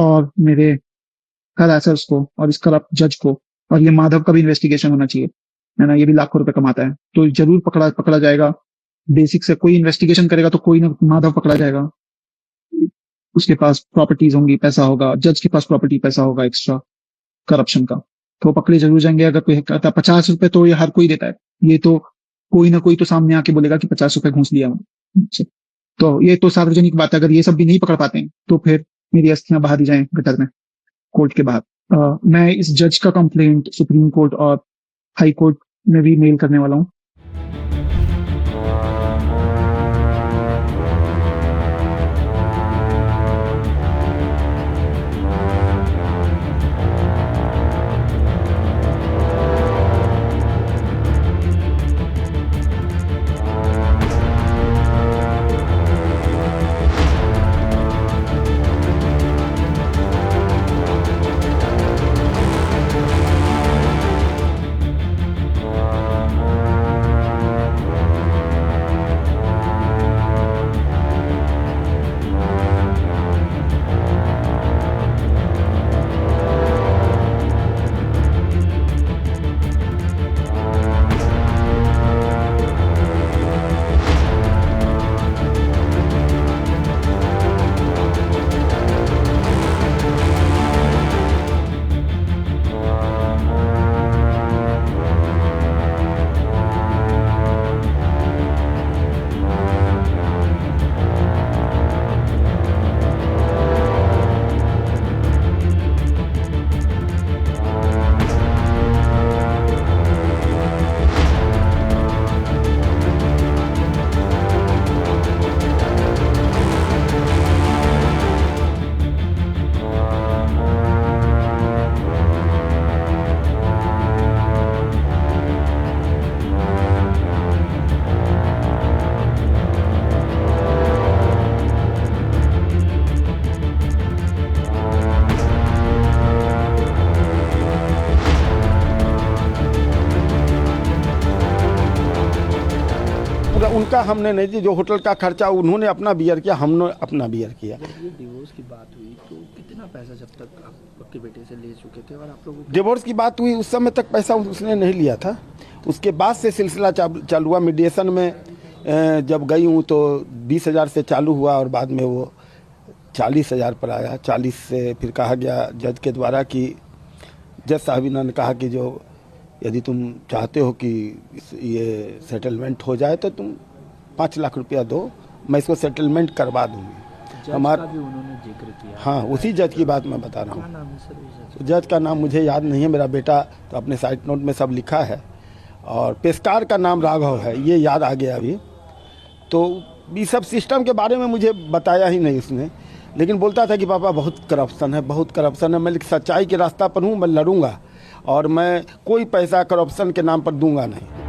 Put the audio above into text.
और मेरे हरासर्स को और इस करप्ट जज को, और ये माधव का भी इन्वेस्टिगेशन होना चाहिए, है ना? ये भी लाखों रुपए कमाता है, तो जरूर पकड़ा पकड़ा जाएगा। बेसिक से कोई इन्वेस्टिगेशन करेगा तो कोई ना माधव पकड़ा जाएगा। उसके पास प्रॉपर्टीज होंगी, पैसा होगा, जज के पास प्रॉपर्टी पैसा होगा एक्स्ट्रा करप्शन का, तो पकड़े जरूर जाएंगे। अगर कोई कहता है 50 रुपए, तो ये हर कोई देता है, ये तो कोई ना कोई तो सामने आके बोलेगा कि 50 रुपए घूस लिया मैंने। तो ये तो सार्वजनिक बात है। अगर ये सब भी नहीं पकड़ पाते हैं तो फिर मेरी अस्थियां बहा दी जाएं गटर में, कोर्ट के बाहर। मैं इस जज का कंप्लेंट सुप्रीम कोर्ट और हाई कोर्ट में भी मेल करने वाला हूँ। उनका हमने नहीं दी, जो होटल का खर्चा उन्होंने अपना बियर किया, हमने अपना बियर किया। जब ये डिवोर्स की बात हुई तो कितना पैसा जब तक आप आपके बेटे से ले चुके थे, और आप लोगों को डिवोर्स की बात हुई उस समय तक पैसा उसने नहीं लिया था। उसके बाद से सिलसिला चालू हुआ। मीडिएशन में जब गई हूँ तो 20,000 से चालू हुआ और बाद में वो 40,000 पर आया। 40 से फिर कहा गया जज के द्वारा कि जज साहबिना ने कहा कि जो यदि तुम चाहते हो कि ये सेटलमेंट हो जाए तो तुम 5 लाख रुपया दो, मैं इसको सेटलमेंट करवा दूंगी। जज का भी उन्होंने जिक्र किया। हाँ, उसी जज की बात मैं बता रहा क्या हूँ। नाम है सर उस जज? जज का नाम मुझे याद नहीं है, मेरा बेटा तो अपने साइड नोट में सब लिखा है। और पेशकार का नाम राघव है, ये याद आ गया अभी। तो ये सब सिस्टम के बारे में मुझे बताया ही नहीं उसने, लेकिन बोलता था कि पापा बहुत करप्शन है, बहुत करप्शन है। मैं सच्चाई के रास्ता पर हूँ, मैं लड़ूंगा और मैं कोई पैसा करप्शन के नाम पर दूंगा नहीं।